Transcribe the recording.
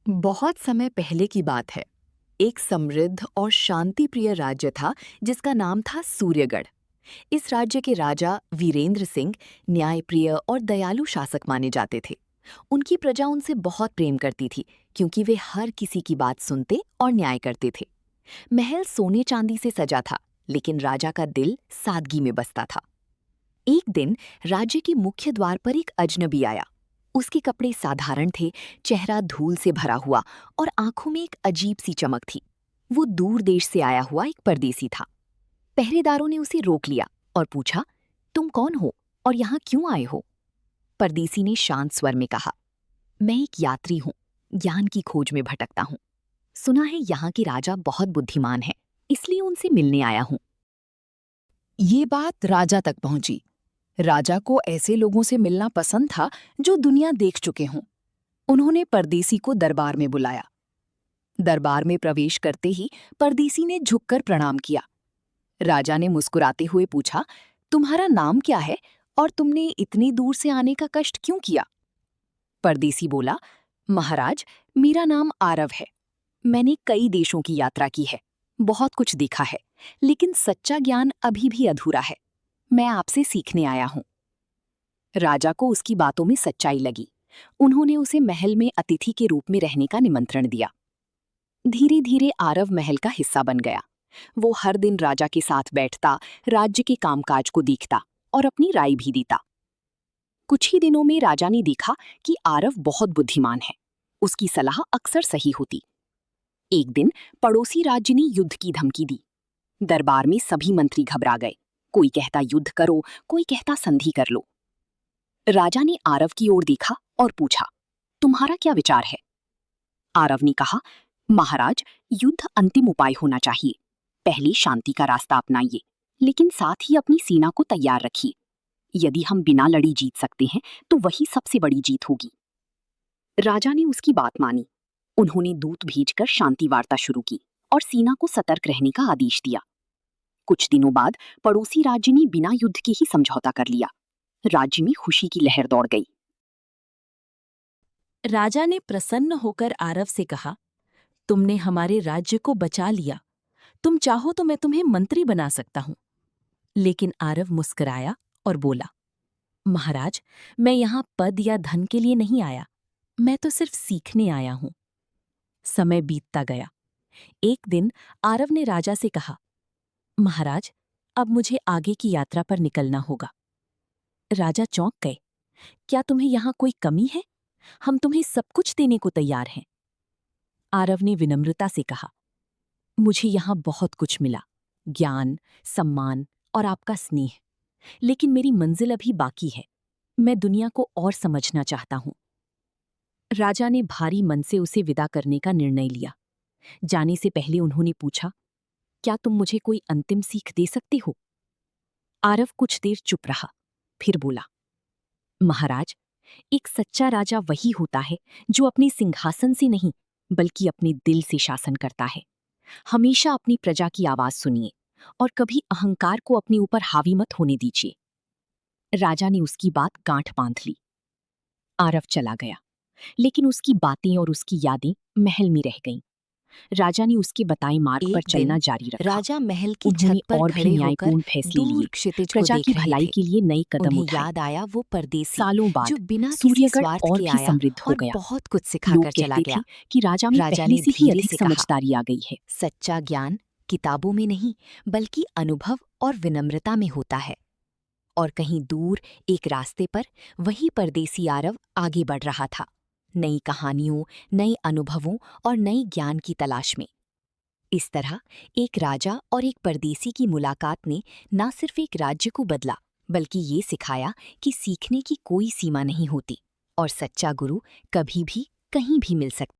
बहुत समय पहले की बात है। एक समृद्ध और शांतिप्रिय राज्य था जिसका नाम था सूर्यगढ़। इस राज्य के राजा वीरेंद्र सिंह न्यायप्रिय और दयालु शासक माने जाते थे। उनकी प्रजा उनसे बहुत प्रेम करती थी क्योंकि वे हर किसी की बात सुनते और न्याय करते थे। महल सोने चांदी से सजा था, लेकिन राजा का दिल सादगी में बसता था। एक दिन राज्य के मुख्य द्वार पर एक अजनबी आया। उसके कपड़े साधारण थे, चेहरा धूल से भरा हुआ और आंखों में एक अजीब सी चमक थी। वो दूर देश से आया हुआ एक परदेसी था। पहरेदारों ने उसे रोक लिया और पूछा, तुम कौन हो और यहाँ क्यों आए हो? परदेसी ने शांत स्वर में कहा, मैं एक यात्री हूँ, ज्ञान की खोज में भटकता हूँ। सुना है यहाँ के राजा बहुत बुद्धिमान है, इसलिए उनसे मिलने आया हूँ। ये बात राजा तक पहुंची। राजा को ऐसे लोगों से मिलना पसंद था जो दुनिया देख चुके हों। उन्होंने परदेसी को दरबार में बुलाया। दरबार में प्रवेश करते ही परदेसी ने झुककर प्रणाम किया। राजा ने मुस्कुराते हुए पूछा, तुम्हारा नाम क्या है और तुमने इतनी दूर से आने का कष्ट क्यों किया? परदेसी बोला, महाराज, मेरा नाम आरव है। मैंने कई देशों की यात्रा की है, बहुत कुछ देखा है, लेकिन सच्चा ज्ञान अभी भी अधूरा है। मैं आपसे सीखने आया हूं। राजा को उसकी बातों में सच्चाई लगी। उन्होंने उसे महल में अतिथि के रूप में रहने का निमंत्रण दिया। धीरे धीरे आरव महल का हिस्सा बन गया। वो हर दिन राजा के साथ बैठता, राज्य के कामकाज को देखता और अपनी राय भी देता। कुछ ही दिनों में राजा ने देखा कि आरव बहुत बुद्धिमान है। उसकी सलाह अक्सर सही होती। एक दिन पड़ोसी राज्य ने युद्ध की धमकी दी। दरबार में सभी मंत्री घबरा गए। कोई कहता युद्ध करो, कोई कहता संधि कर लो। राजा ने आरव की ओर देखा और पूछा, तुम्हारा क्या विचार है? आरव ने कहा, महाराज, युद्ध अंतिम उपाय होना चाहिए। पहले शांति का रास्ता अपनाइए, लेकिन साथ ही अपनी सेना को तैयार रखिए। यदि हम बिना लड़ी जीत सकते हैं तो वही सबसे बड़ी जीत होगी। राजा ने उसकी बात मानी। उन्होंने दूत भेजकर शांति वार्ता शुरू की और सेना को सतर्क रहने का आदेश दिया। कुछ दिनों बाद पड़ोसी राज्य ने बिना युद्ध के ही समझौता कर लिया। राज्य में खुशी की लहर दौड़ गई। राजा ने प्रसन्न होकर आरव से कहा, तुमने हमारे राज्य को बचा लिया। तुम चाहो तो मैं तुम्हें मंत्री बना सकता हूं। लेकिन आरव मुस्कुराया और बोला, महाराज, मैं यहां पद या धन के लिए नहीं आया। मैं तो सिर्फ सीखने आया हूं। समय बीतता गया। एक दिन आरव ने राजा से कहा, महाराज, अब मुझे आगे की यात्रा पर निकलना होगा। राजा चौंक गए। क्या तुम्हें यहां कोई कमी है? हम तुम्हें सब कुछ देने को तैयार हैं। आरव ने विनम्रता से कहा, मुझे यहां बहुत कुछ मिला, ज्ञान, सम्मान और आपका स्नेह। लेकिन मेरी मंजिल अभी बाकी है। मैं दुनिया को और समझना चाहता हूं। राजा ने भारी मन से उसे विदा करने का निर्णय लिया। जाने से पहले उन्होंने पूछा, क्या तुम मुझे कोई अंतिम सीख दे सकते हो? आरव कुछ देर चुप रहा, फिर बोला, महाराज, एक सच्चा राजा वही होता है जो अपने सिंहासन से नहीं बल्कि अपने दिल से शासन करता है। हमेशा अपनी प्रजा की आवाज सुनिए और कभी अहंकार को अपने ऊपर हावी मत होने दीजिए। राजा ने उसकी बात गांठ बांध ली। आरव चला गया, लेकिन उसकी बातें और उसकी यादें महल में रह गईं। राजा ने उसके बताए मार्ग पर चलना जारी रखा। राजा महल की उन्होंने छत पर और भी खड़े होकर न्यायपूर्ण फैसले दूर लिए, क्षितिज को प्रजा देख की रहे भलाई थे। के लिए नए कदम उन्हें उठाए। याद आया वो परदेसी सालों बाद जो बिना किसी सूर्यगढ़ स्वार्थ और के भी आया समृद्ध हो और गया। बहुत कुछ लोग सिखाकर चला कहते गया। थे कि राजा में राजा पहले ने से भी धीरे अधिक से कहा, समझदारी आ गई है। सच्चा ज्ञान किताबों में नहीं बल्कि अनुभव और विनम्रता में होता है। और कहीं दूर एक रास्ते पर वही परदेसी आरव आगे बढ़ रहा था, नई कहानियों, नए अनुभवों और नई ज्ञान की तलाश में। इस तरह एक राजा और एक परदेसी की मुलाकात ने न सिर्फ एक राज्य को बदला, बल्कि ये सिखाया कि सीखने की कोई सीमा नहीं होती और सच्चा गुरु कभी भी कहीं भी मिल सकता।